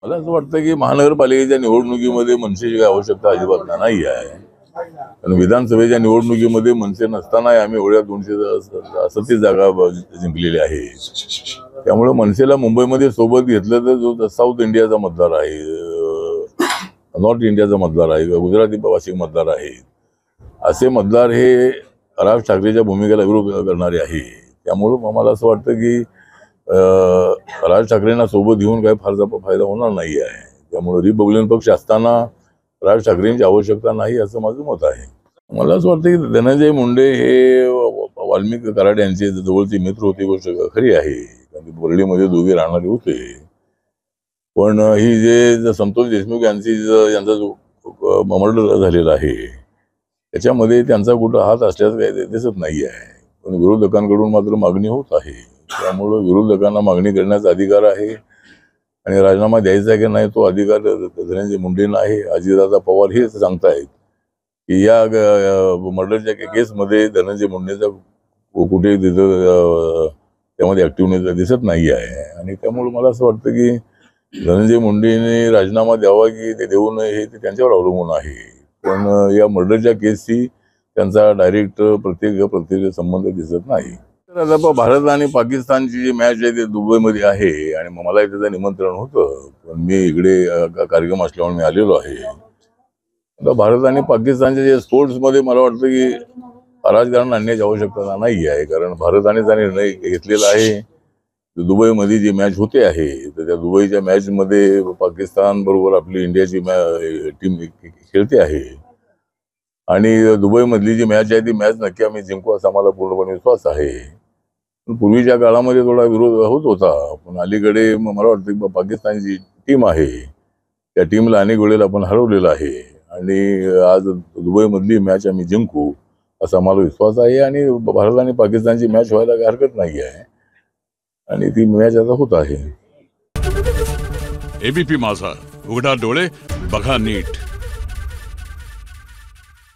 मला असं वाटतं की महानगरपालिकेच्या निवडणुकीमध्ये मनसेची काही आवश्यकता अजिबात नाही आहे. कारण विधानसभेच्या निवडणुकीमध्ये मनसे नसतानाही आम्ही एवढ्या 237 जागा जिंकलेल्या आहे. त्यामुळे मनसेला मुंबईमध्ये सोबत घेतलं तर जो साऊथ इंडियाचा मतदार आहे, नॉर्थ इंडियाचा मतदार आहे, गुजराती भाषिक मतदार आहे, असे मतदार हे राज ठाकरेच्या भूमिकेला विरोध करणारे आहे. त्यामुळं मला असं वाटतं की राज ठाकरेंना सोबत घेऊन काही फारसा फायदा होणार नाही आहे. त्यामुळे रिपब्लिकन पक्ष असताना राज ठाकरेंची आवश्यकता नाही असं माझं मत आहे. मला असं वाटतं की धनंजय मुंडे हे वाल्मिकी कराड यांचे जवळचे मित्र होते, गोष्ट खरी आहे. कारण परळीमध्ये दोघे राहणारे होते. पण ही जे संतोष देशमुख यांचा जो मर्डर झालेला आहे त्याच्यामध्ये त्यांचा कुठं हात असल्याचं काही दिसत नाही आहे. पण विरोधकांकडून मात्र मागणी होत आहे. त्यामुळं विरोधकांना मागणी करण्याचा अधिकार आहे आणि राजीनामा द्यायचा की नाही तो अधिकार धनंजय मुंडेंना आहे. अजितदादा पवार हे सांगतायत की या मर्डरच्या केसमध्ये धनंजय मुंडेचा कुठे तिथं त्यामध्ये ऍक्टिव्ह दिसत नाही आहे. आणि त्यामुळे मला असं वाटतं की धनंजय मुंडेने राजीनामा द्यावा की ते देऊ नये हे त्यांच्यावर अवलंबून आहे. पण या मर्डरच्या केसशी त्यांचा डायरेक्ट प्रत्येक संबंध दिसत नाही. तर आता भारत आणि पाकिस्तानची जी मॅच आहे ती दुबईमध्ये आहे आणि मलाही त्याचं निमंत्रण होतं, पण मी इकडे कार्यक्रम असल्यामुळे मी आलेलो आहे. आता भारत आणि पाकिस्तानच्या जे स्पोर्ट्समध्ये मला वाटतं की राजकारण आणण्याची आवश्यकता नाही आहे. कारण भारताने जो निर्णय घेतलेला आहे, दुबईमध्ये जी मॅच होते आहे तर त्या दुबईच्या मॅचमध्ये पाकिस्तान बरोबर आपली इंडियाची टीम खेळते आहे आणि दुबईमधली जी मॅच आहे ती मॅच नक्की आम्ही जिंकू असा मला पूर्णपणे विश्वास आहे. पण पूर्वीच्या काळामध्ये थोडा विरोध होत होता, पण अलीकडे मला वाटतं की पाकिस्तानची टीम आहे त्या टीमला अनेक वेळेला आपण हरवलेलं आहे आणि आज दुबईमधली मॅच आम्ही जिंकू असा मला विश्वास आहे. आणि भारत आणि पाकिस्तानची मॅच व्हायला काही हरकत नाही आहे आणि ती मॅच आता होत आहे. एबीपी माझा, उघडा डोळे बघा नीट.